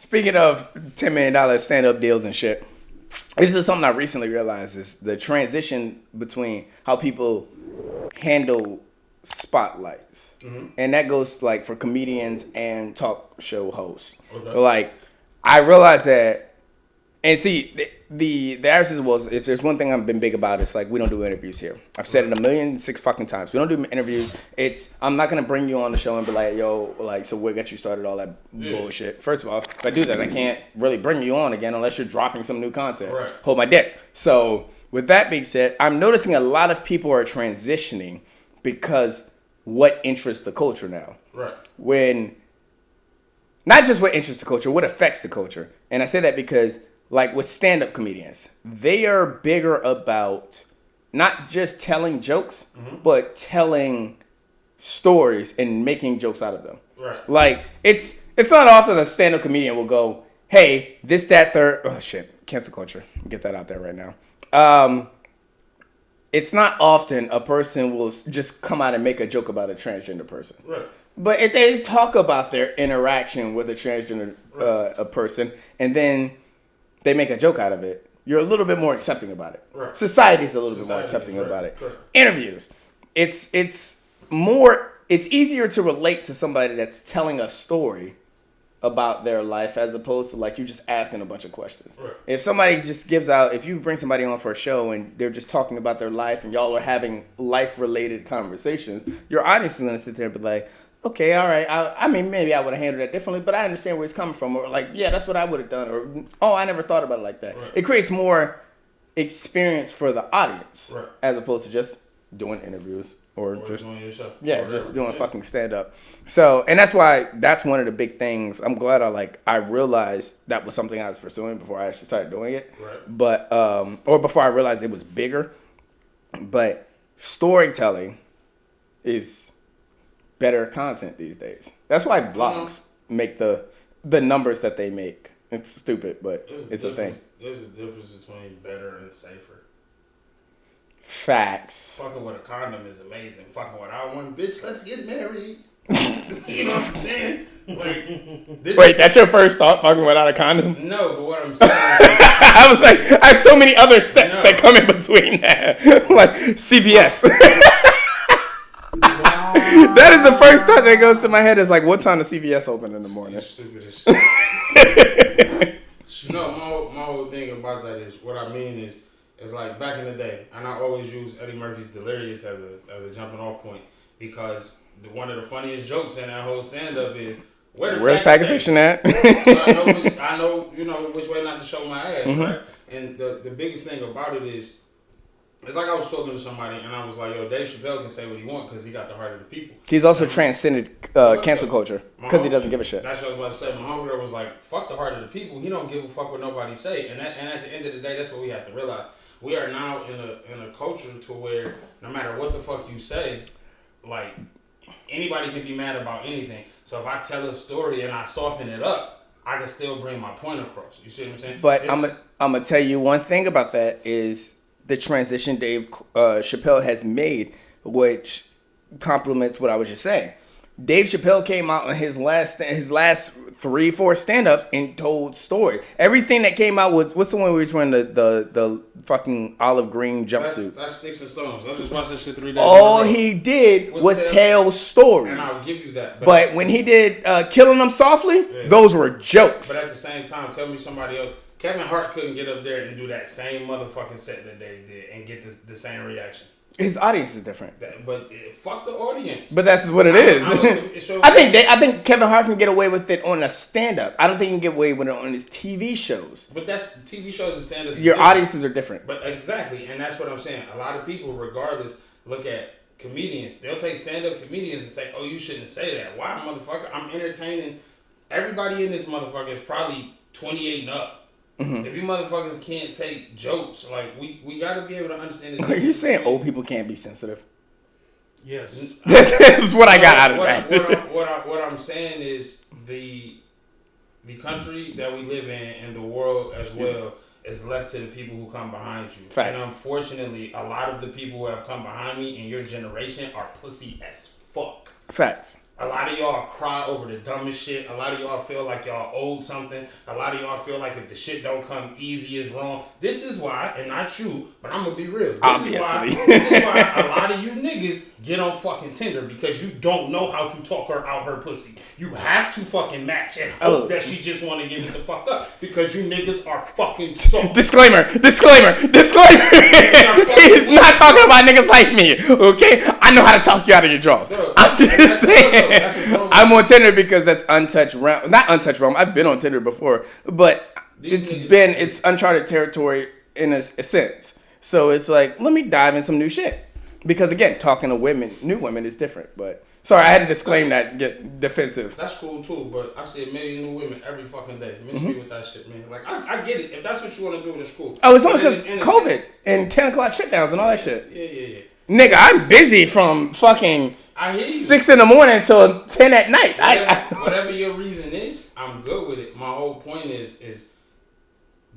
Speaking of $10 million stand-up deals and shit, this is something I recently realized is the transition between how people handle spotlights. Mm-hmm. And that goes like for comedians and talk show hosts. Okay. Like, I realized that, and see, the answer was, if there's one thing I've been big about, it's like, we don't do interviews here. I've said it 1,000,006 fucking times. We don't do interviews. I'm not going to bring you on the show and be like, yo, like, so what got you started, all that bullshit. First of all, if I do that, I can't really bring you on again unless you're dropping some new content. Right. Hold my dick. So with that being said, I'm noticing a lot of people are transitioning because what interests the culture now. Right. When, not just what interests the culture, what affects the culture. And I say that because, like with stand-up comedians, they are bigger about not just telling jokes, but telling stories and making jokes out of them. Right. Like, it's not often a stand-up comedian will go, hey, this, that, third. Oh, shit. Cancel culture. Get that out there right now. It's not often a person will just come out and make a joke about a transgender person. Right. But if they talk about their interaction with a transgender a person, and then they make a joke out of it, you're a little bit more accepting about it. Right. Society's a little bit more accepting about it. Right. Interviews. It's easier to relate to somebody that's telling a story about their life as opposed to like you just asking a bunch of questions. Right. If somebody just if you bring somebody on for a show and they're just talking about their life and y'all are having life-related conversations, your audience is going to sit there and be like, okay, all right. I mean, maybe I would have handled that differently, but I understand where it's coming from. Or like, yeah, that's what I would have done. Or, oh, I never thought about it like that. Right. It creates more experience for the audience as opposed to just doing interviews or just doing your show. Yeah, just doing fucking stand-up. So, and that's why that's one of the big things. I'm glad I realized that was something I was pursuing before I actually started doing it. Right. But, or before I realized it was bigger. But storytelling is better content these days. That's why vlogs make the numbers that they make. It's stupid, but it's a thing. There's a difference between better and safer. Facts. Fucking with a condom is amazing. Fucking without one, bitch, let's get married. You know what I'm saying? Like, wait, that's your first thought, fucking without a condom? No, but what I'm saying is I was like, I have so many other steps that come in between that. Like CVS. Wow. That is the first thought that goes to my head is like, what time does CVS open in the morning? You're stupid as shit. No, my whole thing about that is, what I mean is like back in the day, and I always use Eddie Murphy's Delirious as a jumping off point because one of the funniest jokes in that whole stand up is where's faggot section at? So I know which way not to show my ass, right? And the biggest thing about it is, it's like I was talking to somebody and I was like, yo, Dave Chappelle can say what he wants because he got the heart of the people. He's also transcended cancel culture because he doesn't give a shit. That's what I was about to say. My homegirl was like, fuck the heart of the people. He don't give a fuck what nobody say. And at the end of the day, that's what we have to realize. We are now in a culture to where no matter what the fuck you say, like, anybody can be mad about anything. So if I tell a story and I soften it up, I can still bring my point across. You see what I'm saying? But I'm going to tell you one thing about that is the transition Dave Chappelle has made, which complements what I was just saying. Dave Chappelle came out on his last 3-4 stand-ups and told story. Everything that came out was, what's the one where he's wearing the fucking olive green jumpsuit? That's Sticks and Stones. I just watched that shit 3 days. All he did was tell stories. And I'll give you that. But when he did Killing Them Softly, those were jokes. But at the same time, tell me somebody else. Kevin Hart couldn't get up there and do that same motherfucking set that they did and get the same reaction. His audience is different. But fuck the audience. But that's what it is. I think Kevin Hart can get away with it on a stand-up. I don't think he can get away with it on his TV shows. But that's TV shows and stand-ups. Your audiences are different. But exactly, and that's what I'm saying. A lot of people, regardless, look at comedians. They'll take stand-up comedians and say, "Oh, you shouldn't say that." Why, motherfucker? I'm entertaining. Everybody in this motherfucker is probably 28 and up. Mm-hmm. If you motherfuckers can't take jokes, like we gotta be able to understand this. Are you saying old people can't be sensitive? Yes. This is what I got out of that. What I'm saying is the country that we live in and the world as well is left to the people who come behind you. Facts. And unfortunately, a lot of the people who have come behind me in your generation are pussy as fuck. Facts. A lot of y'all cry over the dumbest shit. A lot of y'all feel like y'all owed something. A lot of y'all feel like if the shit don't come easy, it's wrong. This is why, and not you, but I'm gonna be real. Obviously. This is why a lot of you niggas get on fucking Tinder because you don't know how to talk her out her pussy. You have to fucking match and hope that she just want to give it the fuck up because you niggas are fucking soft. Disclaimer. He's not talking about niggas like me, okay? I know how to talk you out of your drawers. I'm just saying. I'm on Tinder because that's untouched realm. Not untouched realm. I've been on Tinder before, but it's uncharted territory in a sense. So it's like, let me dive in some new shit. Because again, talking to new women is different. But sorry, I had to disclaim that, get defensive. That's cool too, but I see a million new women every fucking day. Miss me with that shit, man. Like I get it. If that's what you want to do, that's cool. Oh, it's only because COVID and 10 o'clock shutdowns and all that shit. Yeah. Nigga, I'm busy from fucking 6 in the morning till 10 at night. Whatever your reason is, I'm good with it. My whole point is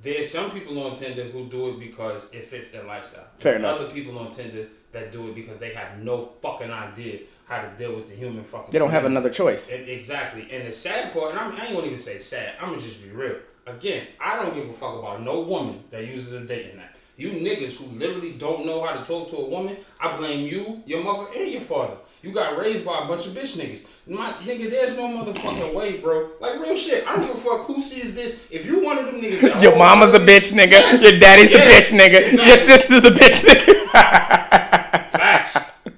there's some people on Tinder who do it because it fits their lifestyle. Fair enough. Other people on Tinder that do it because they have no fucking idea how to deal with the human fucking. They don't have another choice. Exactly. And the sad part, and I ain't gonna even say sad. I'm gonna just be real. Again, I don't give a fuck about no woman that uses a dating app. You niggas who literally don't know how to talk to a woman, I blame you, your mother, and your father. You got raised by a bunch of bitch niggas. Nigga, there's no motherfucking way, bro. Like, real shit. I don't give a fuck who sees this. If you one of them niggas... Your mama's a bitch nigga. Yes, your daddy's a bitch nigga. Exactly. Your sister's a bitch nigga. Facts.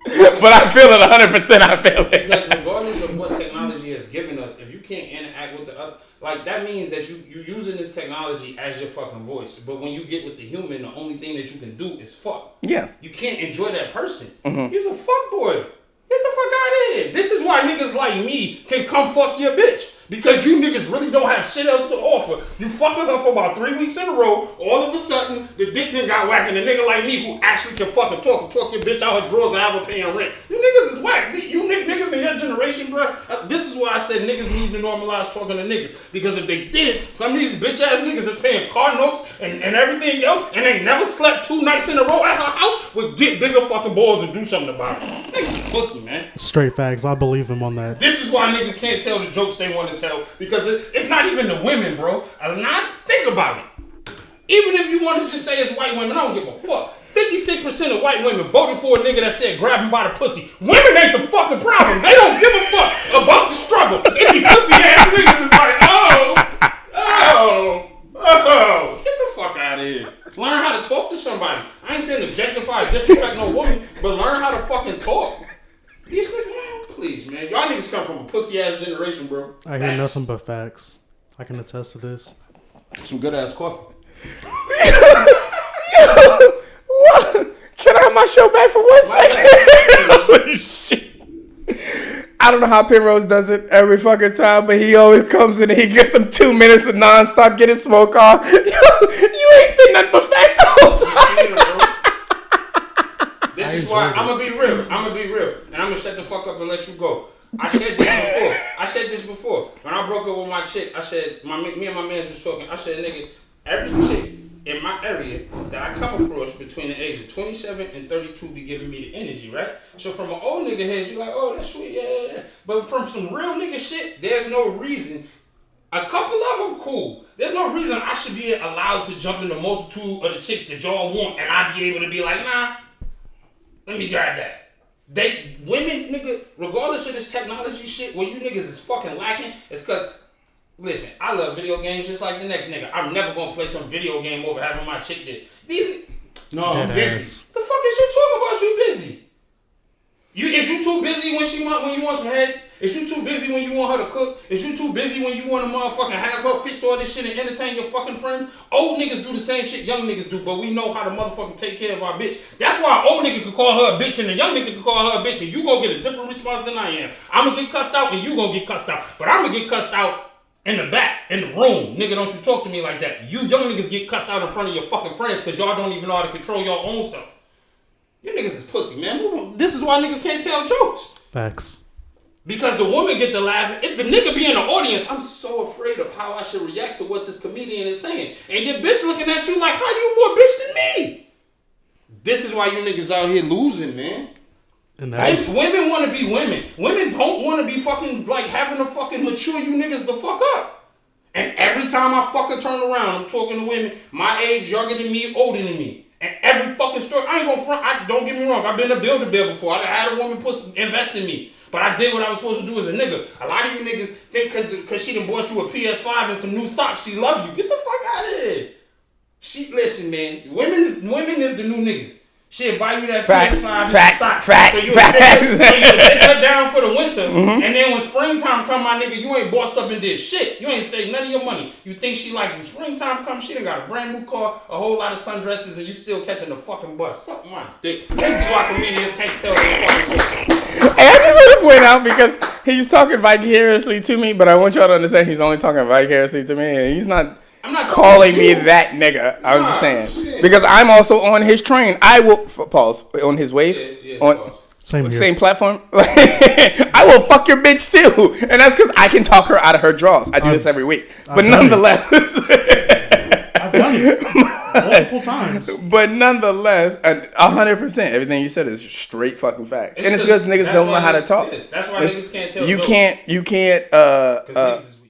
But I feel it 100%. I feel it. Because regardless of what technology has given us, if you can't interact with the other... Like, that means that you're using this technology as your fucking voice. But when you get with the human, the only thing that you can do is fuck. Yeah. You can't enjoy that person. Mm-hmm. He's a fuck boy. Get the fuck out of here. This is why niggas like me can come fuck your bitch. Because you niggas really don't have shit else to offer. You fucking her for about 3 weeks in a row. All of a sudden, the dick then got whacked. And a nigga like me who actually can fucking talk your bitch out her drawers and have her paying rent. You niggas is whack. You niggas in your generation, bro. This is why I said niggas need to normalize talking to niggas. Because if they did, some of these bitch ass niggas is paying car notes and everything else. And they never slept 2 nights in a row at her house would get bigger fucking balls and do something about it. Niggas pussy, man. Straight facts. I believe him on that. This is why niggas can't tell the jokes they want to tell because it's not even the women, bro. Think about it. Even if you want to just say it's white women, I don't give a fuck. 56% of white women voted for a nigga that said grab him by the pussy. Women ain't the fucking problem. They don't give a fuck about the struggle. If you pussy ass niggas is like, get the fuck out of here. Learn how to talk to somebody. I ain't saying objectify or disrespect no woman, but learn how to fucking talk. These niggas, man, please, man. Y'all niggas come from a pussy ass generation, bro. I hear nothing but facts. I can attest to this. Some good ass coffee. Can I have my show back for 1 second? Oh, shit. I don't know how Penrose does it every fucking time, but he always comes in and he gets them 2 minutes of nonstop getting smoke off. You ain't spitting nothing but facts the whole time. This is why I'm gonna be real. And I'm gonna shut the fuck up and let you go. I said this before. When I broke up with my chick, I said, me and my man was talking. I said, nigga, every chick in my area that I come across between the age of 27 and 32 be giving me the energy, right? So from an old nigga head, you're like, oh, that's sweet, yeah. But from some real nigga shit, there's no reason. A couple of them, cool. There's no reason I should be allowed to jump in the multitude of the chicks that y'all want and I be able to be like, nah, let me grab that. Women, nigga, regardless of this technology shit, where you niggas is fucking lacking, it's because, listen, I love video games just like the next nigga. I'm never gonna play some video game over having my chick there. I'm busy. The fuck is you talking about? You busy? Is you too busy when you want some head? Is you too busy when you want her to cook? Is you too busy when you want to motherfucking have her fix all this shit and entertain your fucking friends? Old niggas do the same shit young niggas do, but we know how to motherfucking take care of our bitch. That's why an old nigga could call her a bitch and a young nigga could call her a bitch, and you gonna get a different response than I am. I'm gonna get cussed out and you gonna get cussed out, but I'm gonna get cussed out in the back, in the room. Nigga, don't you talk to me like that. You young niggas get cussed out in front of your fucking friends because y'all don't even know how to control your own self. You niggas is pussy, man. Move on. This is why niggas can't tell jokes. Facts. Because the woman get the laugh. The nigga be in the audience. I'm so afraid of how I should react to what this comedian is saying. And your bitch looking at you like, how you more bitch than me? This is why you niggas out here losing, man. And that's Women want to be women. Women don't want to be fucking like having to fucking mature you niggas the fuck up. And every time I fucking turn around, I'm talking to women my age, younger than me, older than me. And every fucking story, I ain't gonna front. Don't get me wrong. I've been a build-a-bear before. I had a woman invest in me. But I did what I was supposed to do as a nigga. A lot of you niggas think because she done bought you a PS5 and some new socks, she love you. Get the fuck out of here. Listen, man. Women is the new niggas. She'll buy you that Facts, PS5 and facts, socks. facts, So you facts. take her down for the winter, and then when springtime come, my nigga, you ain't bossed up and did shit. You ain't saved none of your money. You think she like you. Springtime come, she done got a brand new car, a whole lot of sundresses, and you still catching the fucking bus. Suck my dick. This is why comedians can't tell their fucking shit. Hey, I just want to point out because he's talking vicariously to me, but I want y'all to understand he's only talking vicariously to me, and he's not. I'm not calling me that nigga. I'm just saying shit. because I'm also on his train. I will pause on his wave on pause. same platform. I will fuck your bitch too, and that's because I can talk her out of her draws. I do this every week, but nonetheless, I've done it multiple times. But nonetheless, 100%, everything you said is straight fucking facts, and it's because niggas don't know how to talk. That's why niggas can't tell. You jokes. can't. Because niggas is